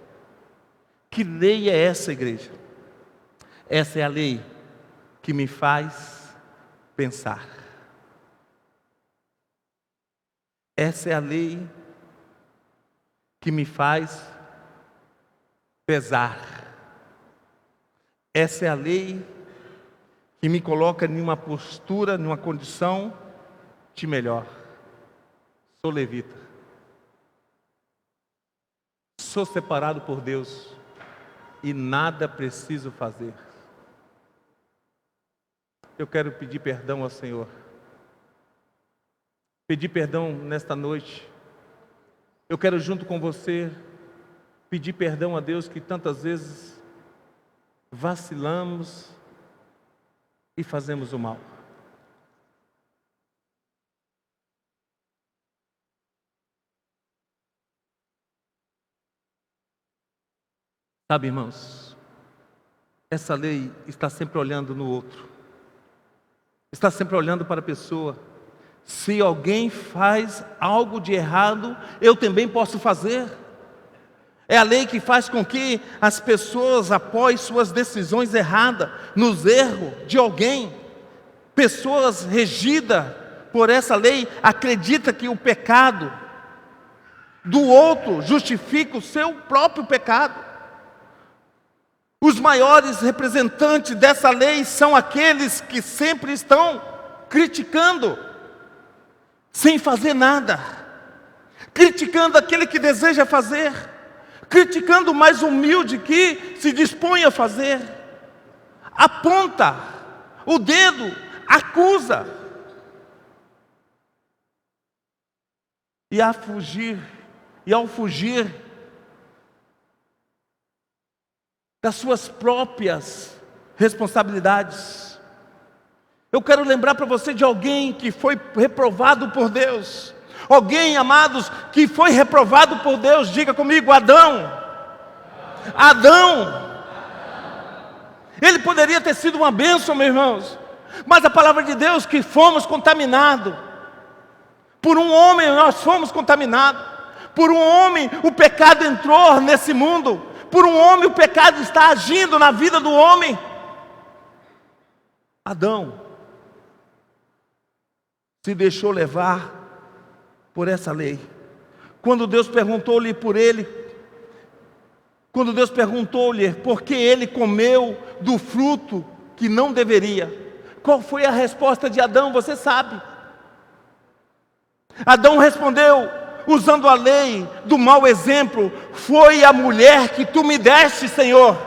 Que lei é essa, igreja? Essa é a lei que me faz pensar. Essa é a lei que me faz pesar. Essa é a lei que me coloca em uma postura, numa condição de melhor. Sou levita. Sou separado por Deus e nada preciso fazer. Eu quero pedir perdão ao Senhor. Pedir perdão nesta noite. Eu quero junto com você pedir perdão a Deus que tantas vezes vacilamos e fazemos o mal. Sabe, irmãos, essa lei está sempre olhando no outro, está sempre olhando para a pessoa. Se alguém faz algo de errado, eu também posso fazer. É a lei que faz com que as pessoas, após suas decisões erradas, nos erros de alguém, pessoas regidas por essa lei, acreditam que o pecado do outro justifica o seu próprio pecado. Os maiores representantes dessa lei são aqueles que sempre estão criticando, sem fazer nada, criticando aquele que deseja fazer, criticando o mais humilde que se dispõe a fazer, aponta o dedo, acusa, e ao fugir das suas próprias responsabilidades. Eu quero lembrar para você de alguém que foi reprovado por Deus. Alguém, amados, que foi reprovado por Deus. Diga comigo, Adão. Ele poderia ter sido uma bênção, meus irmãos. Mas a palavra de Deus, que fomos contaminados. Por um homem nós fomos contaminados. Por um homem o pecado entrou nesse mundo. Por um homem o pecado está agindo na vida do homem. Adão se deixou levar por essa lei. Quando Deus perguntou-lhe por ele, quando Deus perguntou-lhe por que ele comeu do fruto que não deveria, qual foi a resposta de Adão? Você sabe. Adão respondeu, usando a lei do mau exemplo: foi a mulher que tu me deste, Senhor.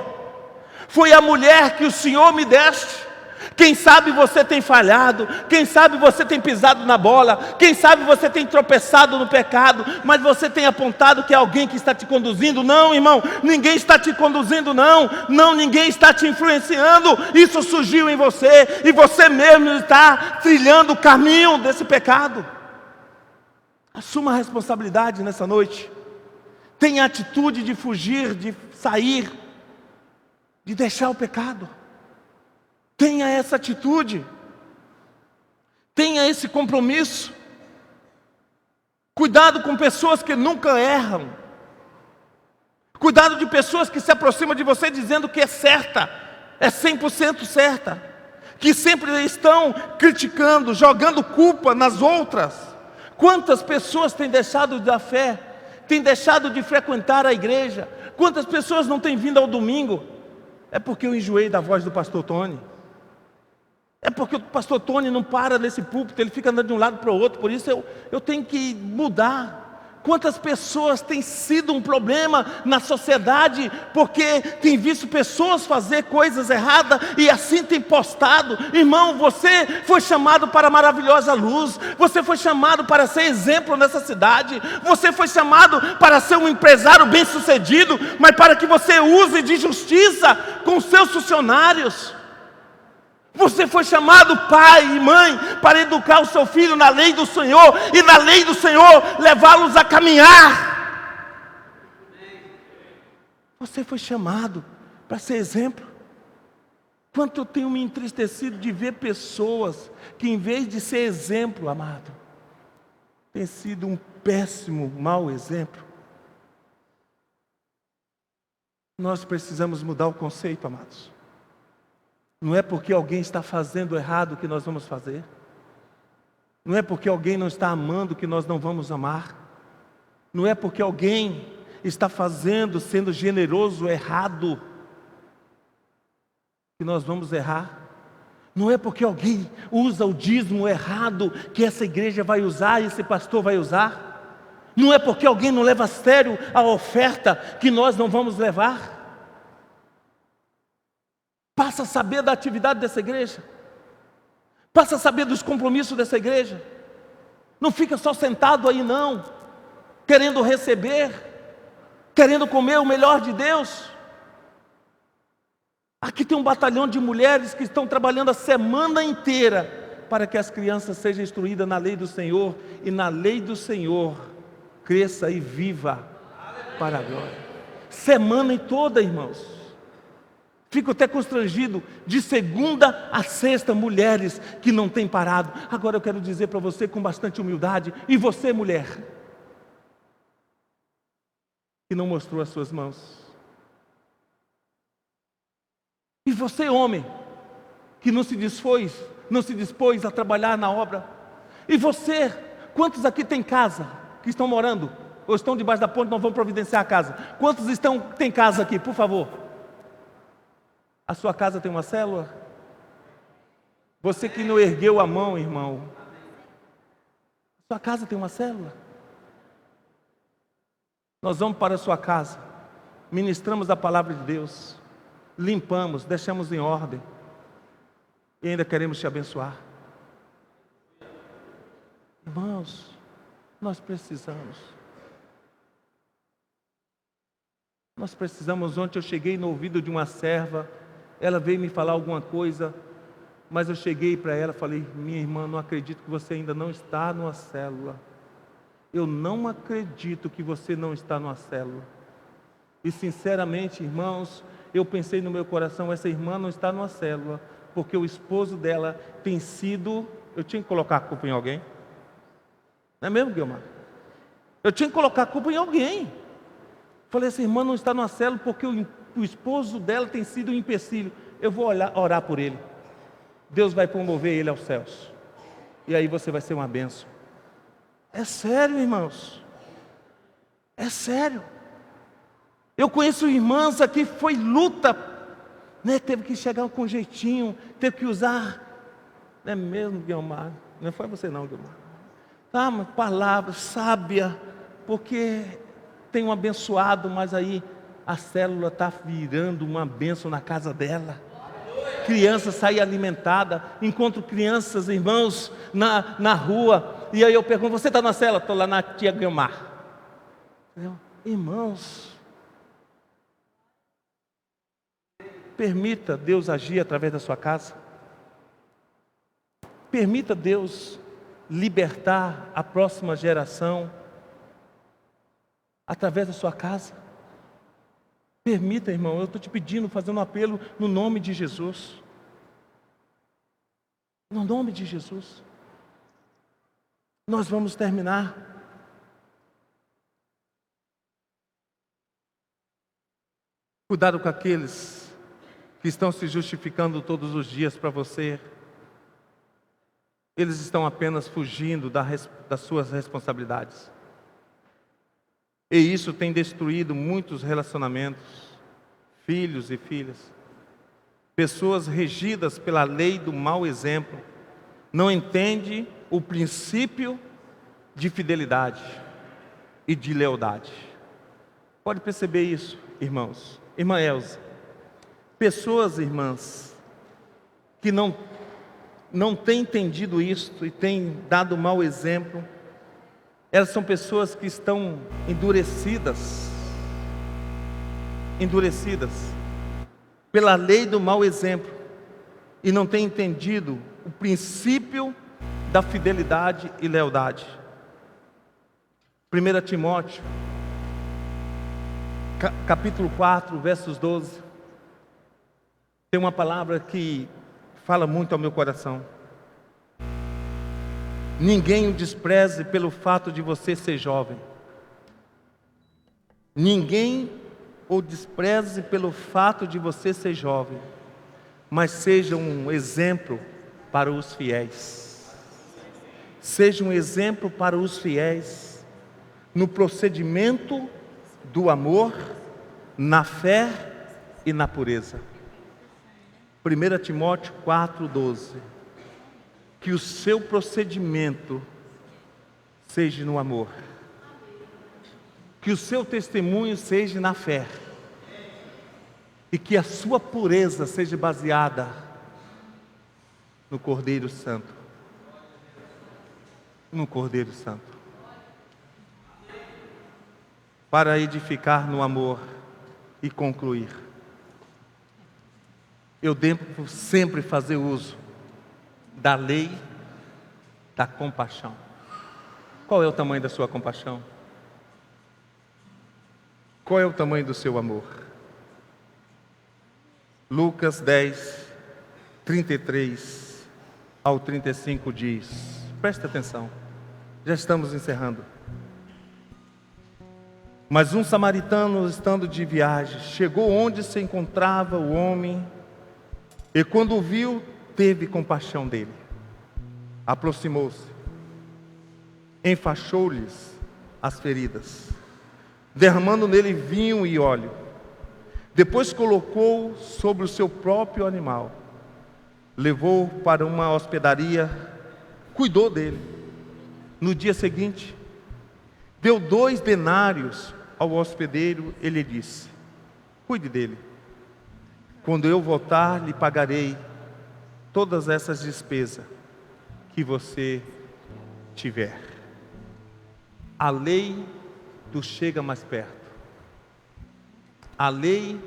Foi a mulher que o Senhor me deste. Quem sabe você tem falhado, quem sabe você tem pisado na bola, quem sabe você tem tropeçado no pecado, mas você tem apontado que é alguém que está te conduzindo. Não, irmão, ninguém está te conduzindo, não, ninguém está te influenciando. Isso surgiu em você, e você mesmo está trilhando o caminho desse pecado. Assuma a responsabilidade nessa noite. Tenha a atitude de fugir, de sair, de deixar o pecado. Tenha essa atitude. Tenha esse compromisso. Cuidado com pessoas que nunca erram. Cuidado de pessoas que se aproximam de você dizendo que é certa, é 100% certa, que sempre estão criticando, jogando culpa nas outras. Quantas pessoas têm deixado da fé, têm deixado de frequentar a igreja? Quantas pessoas não têm vindo ao domingo? É porque eu enjoei da voz do pastor Tony. É porque o pastor Tony não para nesse púlpito, ele fica andando de um lado para o outro. Por isso eu tenho que mudar. Quantas pessoas têm sido um problema na sociedade, porque tem visto pessoas fazer coisas erradas e assim tem postado. Irmão, você foi chamado para a maravilhosa luz, você foi chamado para ser exemplo nessa cidade, você foi chamado para ser um empresário bem sucedido, mas para que você use de justiça com seus funcionários. Você foi chamado, pai e mãe, para educar o seu filho na lei do Senhor, e na lei do Senhor levá-los a caminhar. Você foi chamado para ser exemplo. Quanto eu tenho me entristecido de ver pessoas que, em vez de ser exemplo, amado, tem sido um péssimo, mau exemplo. Nós precisamos mudar o conceito, amados. Não é porque alguém está fazendo errado que nós vamos fazer. Não é porque alguém não está amando que nós não vamos amar. Não é porque alguém está fazendo, sendo generoso, errado, que nós vamos errar. Não é porque alguém usa o dízimo errado que essa igreja vai usar e esse pastor vai usar. Não é porque alguém não leva a sério a oferta que nós não vamos levar. Passa a saber da atividade dessa igreja. Passa a saber dos compromissos dessa igreja. Não fica só sentado aí não, querendo receber, querendo comer o melhor de Deus. Aqui tem um batalhão de mulheres que estão trabalhando a semana inteira para que as crianças sejam instruídas na lei do Senhor, e na lei do Senhor cresça e viva para a glória. Semana toda, irmãos. Fico até constrangido, de segunda a sexta, mulheres que não têm parado. Agora eu quero dizer para você com bastante humildade, e você, mulher, que não mostrou as suas mãos. E você, homem, que não se dispôs a trabalhar na obra. E você, quantos aqui têm casa, que estão morando, ou estão debaixo da ponte, não vão providenciar a casa? Quantos têm casa aqui, por favor? A sua casa tem uma célula? Você que não ergueu a mão, irmão, sua casa tem uma célula? Nós vamos para a sua casa, ministramos a palavra de Deus, limpamos, deixamos em ordem, e ainda queremos te abençoar. Irmãos, nós precisamos. Ontem eu cheguei no ouvido de uma serva, ela veio me falar alguma coisa, mas eu cheguei para ela e falei: minha irmã, não acredito que você ainda não está numa célula. Eu não acredito que você não está numa célula. E sinceramente, irmãos, eu pensei no meu coração, essa irmã não está numa célula, porque o esposo dela tem sido... Eu tinha que colocar a culpa em alguém. Não é mesmo, Guilmar? Eu tinha que colocar a culpa em alguém. Falei, essa irmã não está numa célula porque o esposo dela tem sido um empecilho. Eu vou orar por ele. Deus vai promover ele aos céus. E aí você vai ser uma bênção. É sério, irmãos. É sério. Eu conheço irmãs aqui, foi luta, né? Teve que chegar com jeitinho, teve que usar. Não é mesmo, Guilmar? Não foi você não, Guilmar. Tá, uma palavra sábia, porque tem um abençoado, mas aí a célula está virando uma bênção na casa dela. Criança sai alimentada, encontro crianças, irmãos, na rua, e aí eu pergunto, você está na célula? Estou lá na tia Guilmar. Irmãos, permita Deus agir através da sua casa. Permita Deus libertar a próxima geração através da sua casa. Permita, irmão, eu estou te pedindo, fazendo um apelo no nome de Jesus. No nome de Jesus. Nós vamos terminar. Cuidado com aqueles que estão se justificando todos os dias para você. Eles estão apenas fugindo das suas responsabilidades. E isso tem destruído muitos relacionamentos, filhos e filhas. Pessoas regidas pela lei do mau exemplo, não entendem o princípio de fidelidade. e de lealdade. Pode perceber isso, irmãos? Irmã Elza, pessoas, irmãs, que não têm entendido isso e têm dado mau exemplo, elas são pessoas que estão endurecidas pela lei do mau exemplo e não têm entendido o princípio da fidelidade e lealdade. 1 Timóteo, capítulo 4, versos 12, tem uma palavra que fala muito ao meu coração. Ninguém o despreze pelo fato de você ser jovem. Ninguém o despreze pelo fato de você ser jovem, mas seja um exemplo para os fiéis. Seja um exemplo para os fiéis no procedimento do amor, na fé e na pureza. 1 Timóteo 4,12. Que o seu procedimento seja no amor, que o seu testemunho seja na fé, e que a sua pureza seja baseada no Cordeiro Santo. No Cordeiro Santo. Para edificar no amor e concluir. Eu devo sempre fazer uso da lei da compaixão. Qual é o tamanho da sua compaixão? Qual é o tamanho do seu amor? Lucas 10, 33 ao 35 diz, presta atenção, já estamos encerrando. Mas um samaritano, estando de viagem, chegou onde se encontrava o homem, e quando o viu, teve compaixão dele. Aproximou-se, enfaixou-lhes as feridas, derramando nele vinho e óleo. Depois colocou sobre o seu próprio animal, levou para uma hospedaria, cuidou dele. No dia seguinte, deu 2 denários ao hospedeiro e lhe disse: cuide dele. Quando eu voltar, lhe pagarei todas essas despesas que você tiver. A lei do chega mais perto. A lei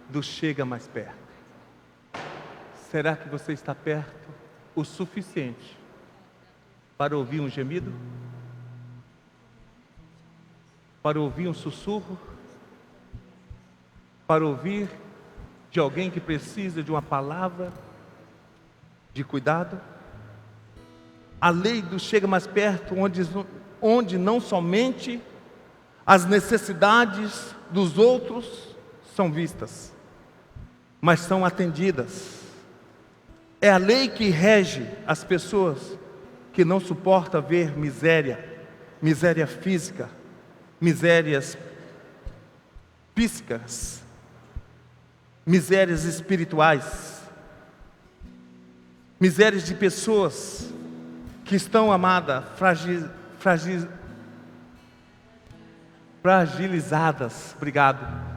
do chega mais perto. Será que você está perto o suficiente para ouvir um gemido? Para ouvir um sussurro? Para ouvir de alguém que precisa de uma palavra de cuidado? A lei do chega mais perto, onde não somente as necessidades dos outros são vistas, mas são atendidas. É a lei que rege as pessoas que não suportam ver miséria física, misérias psíquicas, misérias espirituais, misérias de pessoas que estão, amada, fragilizadas. Obrigado.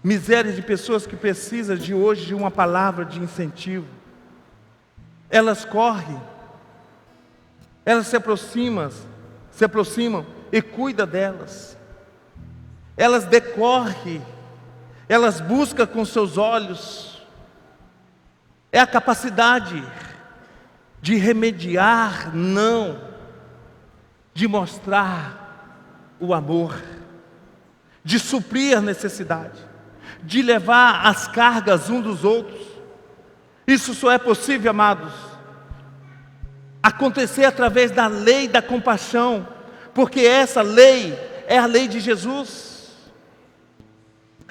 Miséria de pessoas que precisam de hoje de uma palavra de incentivo. Elas correm, elas se aproximam e cuidam delas. Elas decorrem, elas buscam com seus olhos. É a capacidade de remediar, não, de mostrar o amor, de suprir a necessidade, de levar as cargas uns dos outros. Isso só é possível, amados, acontecer através da lei da compaixão, porque essa lei é a lei de Jesus,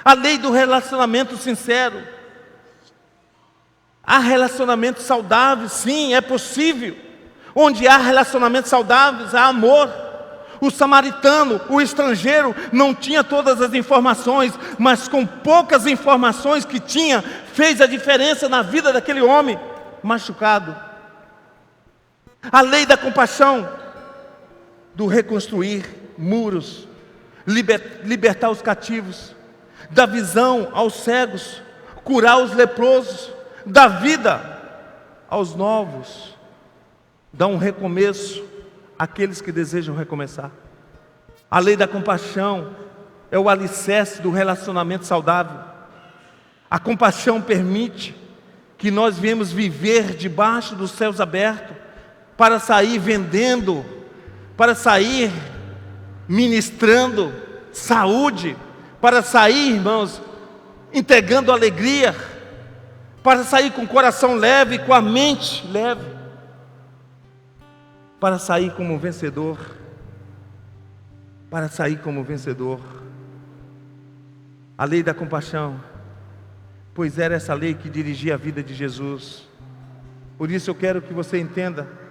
a lei do relacionamento sincero. Há relacionamentos saudáveis, sim, é possível. Onde há relacionamentos saudáveis, há amor. O samaritano, o estrangeiro, não tinha todas as informações, mas com poucas informações que tinha, fez a diferença na vida daquele homem machucado. A lei da compaixão do reconstruir muros, libertar os cativos, dar visão aos cegos, curar os leprosos, dar vida aos novos, dar um recomeço àqueles que desejam recomeçar. A lei da compaixão é o alicerce do relacionamento saudável. A compaixão permite que nós viemos viver debaixo dos céus abertos, para sair vendendo, para sair ministrando saúde, para sair, irmãos, entregando alegria, para sair com o coração leve, com a mente leve, para sair como vencedor, para sair como vencedor. A lei da compaixão, pois era essa lei que dirigia a vida de Jesus. Por isso eu quero que você entenda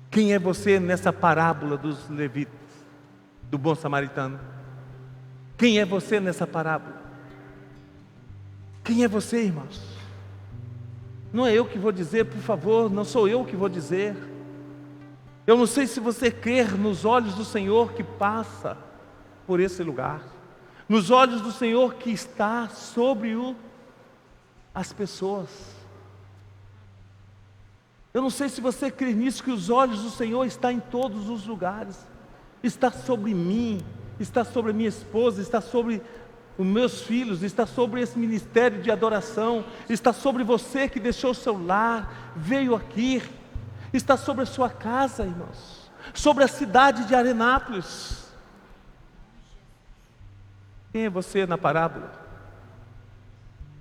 quem é você nessa parábola dos levitas, do bom samaritano. Quem é você nessa parábola? Quem é você, irmãos? Não é eu que vou dizer, por favor, não sou eu que vou dizer. Eu não sei se você crer nos olhos do Senhor que passa por esse lugar, nos olhos do Senhor que está sobre as pessoas. Eu não sei se você crê nisso, que os olhos do Senhor estão em todos os lugares. Está sobre mim, está sobre a minha esposa, está sobre os meus filhos, está sobre esse ministério de adoração, está sobre você que deixou o seu lar, veio aqui, está sobre a sua casa, irmãos, sobre a cidade de Arenápolis. Quem é você na parábola?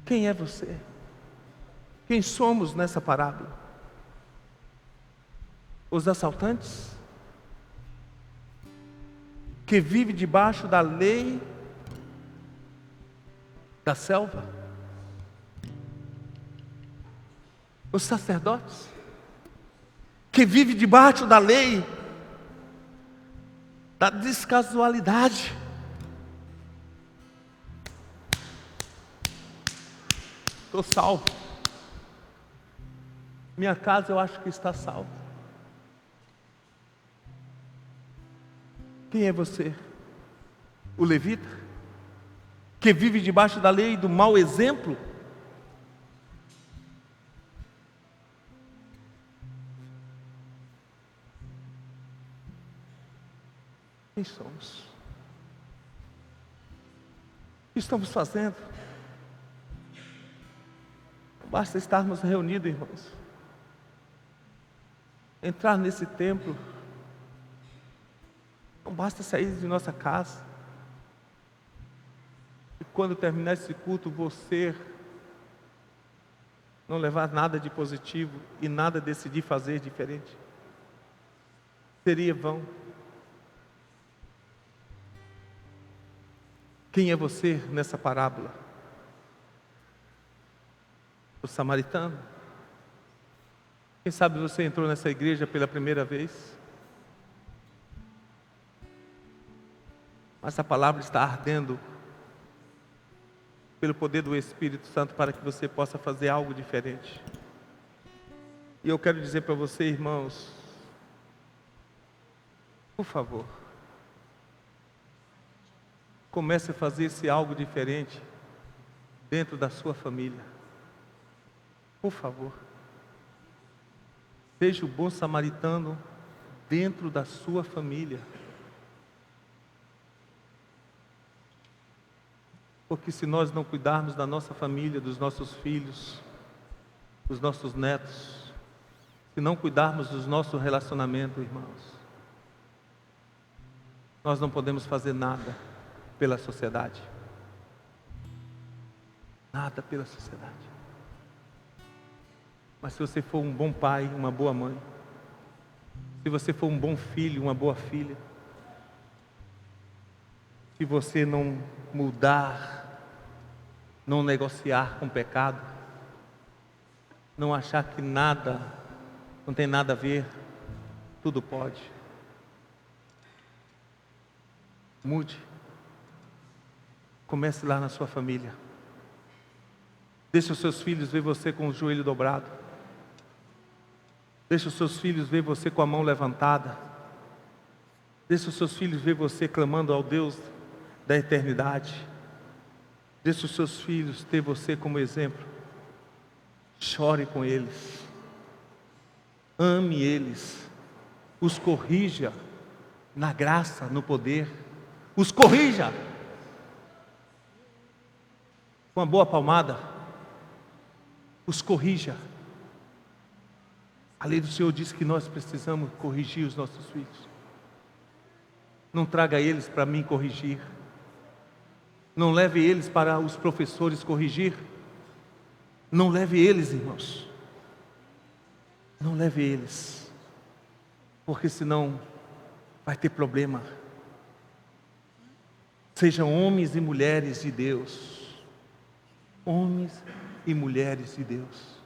Quem é você? Quem somos nessa parábola? Os assaltantes? Que vive debaixo da lei da selva? Os sacerdotes? Que vive debaixo da lei da descasualidade? Estou salvo. Minha casa eu acho que está salva. Quem é você? O levita? Que vive debaixo da lei do mau exemplo? Quem somos? O que estamos fazendo? Não basta estarmos reunidos, irmãos. Entrar nesse templo. Não basta sair de nossa casa. E quando terminar esse culto, você não levar nada de positivo e nada decidir fazer diferente. Seria vão. Quem é você nessa parábola? O samaritano? Quem sabe você entrou nessa igreja pela primeira vez? Mas a palavra está ardendo pelo poder do Espírito Santo para que você possa fazer algo diferente. E eu quero dizer para você, irmãos, por favor, comece a fazer esse algo diferente dentro da sua família. Por favor, seja o bom samaritano dentro da sua família. Porque se nós não cuidarmos da nossa família, dos nossos filhos, dos nossos netos, se não cuidarmos dos nossos relacionamentos, irmãos, nós não podemos fazer nada pela sociedade. Nada pela sociedade. Mas se você for um bom pai, uma boa mãe, se você for um bom filho, uma boa filha, se você não mudar, não negociar com o pecado, não achar que nada, não tem nada a ver, tudo pode. Mude. Comece lá na sua família. Deixe os seus filhos ver você com o joelho dobrado. Deixe os seus filhos ver você com a mão levantada. Deixa os seus filhos ver você clamando ao Deus da eternidade. Deixa os seus filhos ter você como exemplo. Chore com eles. Ame eles. Os corrija na graça, no poder. Os corrija. Com uma boa palmada. Os corrija. A lei do Senhor diz que nós precisamos corrigir os nossos filhos. Não traga eles para mim corrigir. Não leve eles para os professores corrigir. Não leve eles, irmãos. Não leve eles. Porque senão vai ter problema. Sejam homens e mulheres de Deus. Homens e mulheres de Deus.